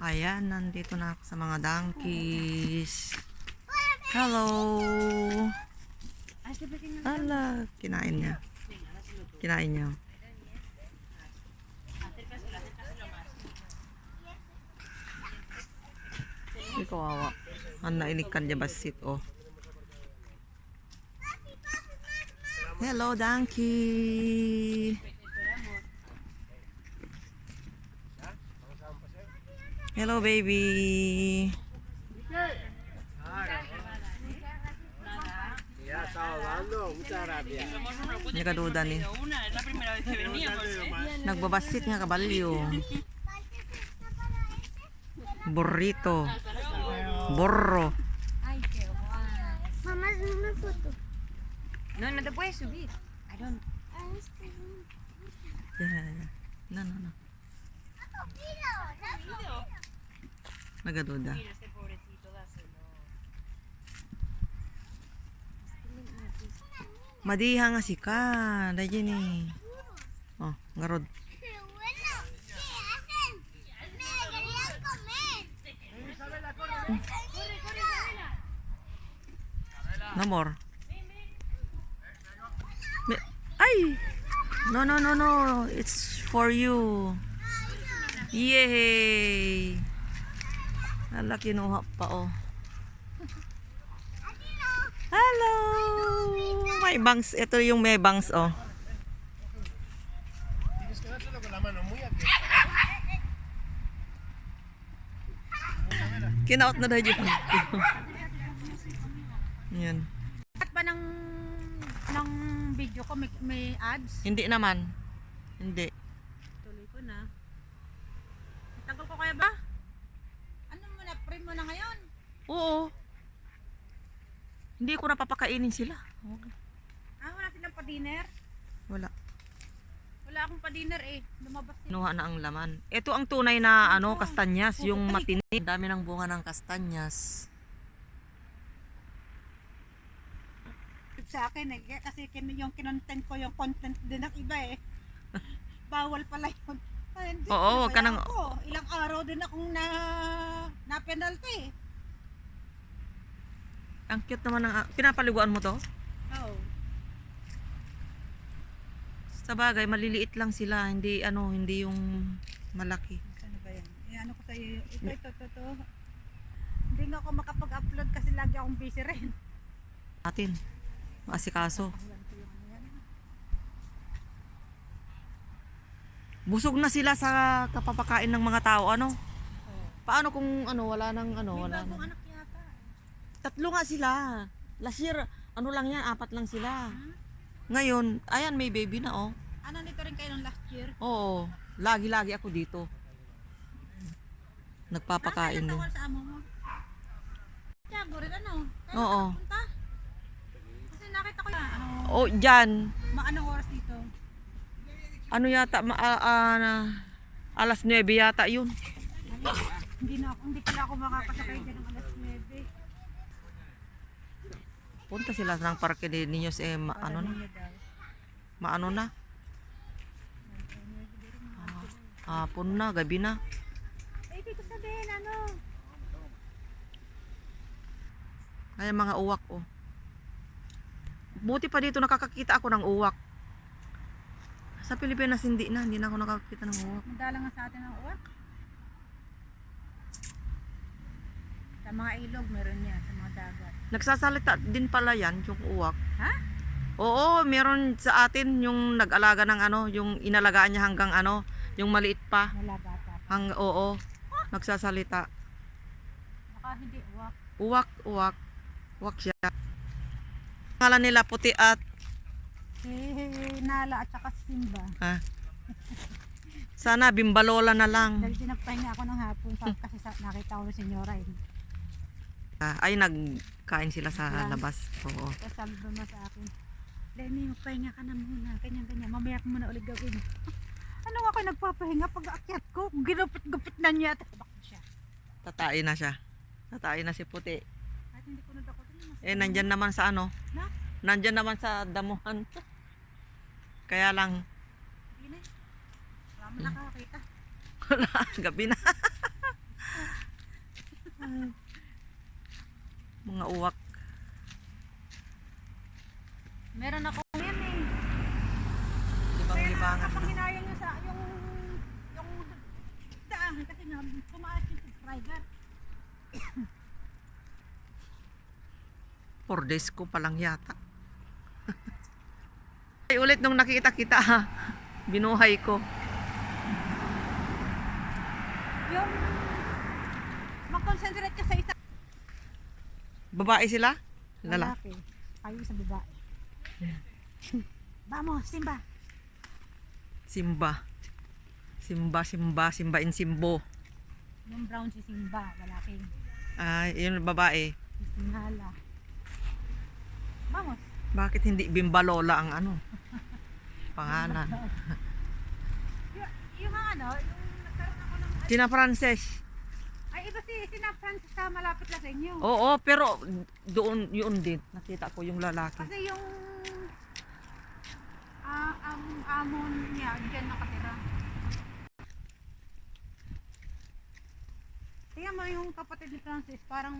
Ayan, nandito na ako sa mga donkeys. Hello! Ala, kinain niya. Kinain niya. Ay, kawawa. Ang nainikan niya basit, oh. Hello, donkey! Hello, baby! Nakaduda ni. Nagbabasit nga kabalyo. Burrito. Burro. Mamá, es una foto. No te puedes subir. I don't. Yeah. No. Nagaduda. Madiha nga si ka. Dahil ni. Oh, ngarod. Bueno, ¿qué hacen? Me querían comer. No more. Ay! No. It's for you. Yay! Hala, kinuha pa, oh. Hello! May bangs. Ito yung may bangs, oh. Kinaot na dahil yun. Yan. At ba ng video ko may ads? Hindi naman. Hindi. Tuloy ko na. Tagal ko kaya ba? Ano mo na frame mo na ngayon? Oo. Hindi ko napapakainin sila. Okay. Wala silang pa-dinner? Wala. Wala akong pa-dinner eh. Lumabas sila. Kinuha na ang laman. Ito ang tunay na kastanyas, yung matinik. Dami ng bunga ng kastanyas. Sa akin eh. Kasi yung kinontent ko, yung content din ng iba eh. Bawal pala yun. Ay, hindi, Oo, wag ka nang... ako. Ilang araw din akong na penalty. Ang cute naman ng... Pinapaliguan mo to? Oo. Sa bagay, maliliit lang sila. Hindi yung malaki. Ano ba yan? Ano ko sa'yo? Ito. Hindi nga ako makapag-upload kasi lagi akong busy rin. Atin. Maasikaso. Busog na sila sa kapapakain ng mga tao. Ano? Paano kung wala nang wala Bagong nang... anak yata. 3 nga sila. Last year, lang yan, 4 lang sila. Ngayon, ayan, may baby na, oh. Ano nito rin kayo ng last year? Oo, lagi-lagi ako dito. Nagpapakain Nasaan din. ang tawal sa amo mo? Tiago rin ano? Kaya Oo. punta? Kasi nakita ko yan. Oh, dyan. Anong oras dito? Ano yata, alas 9 yata yun. Hindi pala ako makakasakay dyan ng alas 9. Punta sila ng parke de Niños, maano na. Hapon na, gabi na. Dito sabihin ano? Kaya mga uwak, oh. Buti pa dito nakakakita ako ng uwak. Sa Pilipinas hindi na ako nakakakita ng uwak. Madala nga sa atin ang uwak. Sa mga ilog meron yan, sa mga dagat. Nagsasalita din pala yan, yung uwak. Ha? Oo, meron sa atin yung nag-alaga ng yung inalagaan niya hanggang yung maliit pa. Wala bata. Oo, nagsasalita. Baka hindi uwak. Uwak. Uwak siya. Pangalan nila puti at Nala at saka Simba. sana Bimbalola na lang. Dahil pinagpahinga ako ng hapon kasi nakita ko ng senyora eh. Ay, nagkain sila sa labas. Oo. Tapos sabi ba mo sa akin, Lenny, magpahinga ka na muna. Ganyan. Mamaya ko muna ulit gawin. Ano ako nagpapahinga pag aakyat ko? Ginupit-gupit na niya. Bakit siya? Tatain na siya. Tatain na si puti. At hindi ko nadakot. Nandyan naman sa Na? Nandyan naman sa damuhan. Kaya lang, Hindi na. Wala mo nakakita. gabi na. Mga uwak. Meron ako yan eh. Libang-libangan. Kapag hinayang nyo sa yung daan kasi nga tumaas yung subscriber. 4 days ko pa lang yata. Ay, ulit nung nakita kita ha. Binuhay ko. Yung mag-concentrate ka sa isa. Babae sila? Lala. Lalaki. Kayo sa babae. Vamos, Simba. Simba. Simba in Simbo. Yung brown si Simba, lalaki. Ay, yun babae. Si Sinhala. Vamos. Bakit hindi Bimbalola ang ano? Pangalan. Yung ano, yung nagkaroon ako ng... Tina Frances. Ay, iba si Sina Francis sa malapit lang sa inyo. Oo, pero doon yun din. Nakita ko yung lalaki. Kasi yung ang amon niya, dyan nakatira. Tingnan mo yung kapatid ni Francis, parang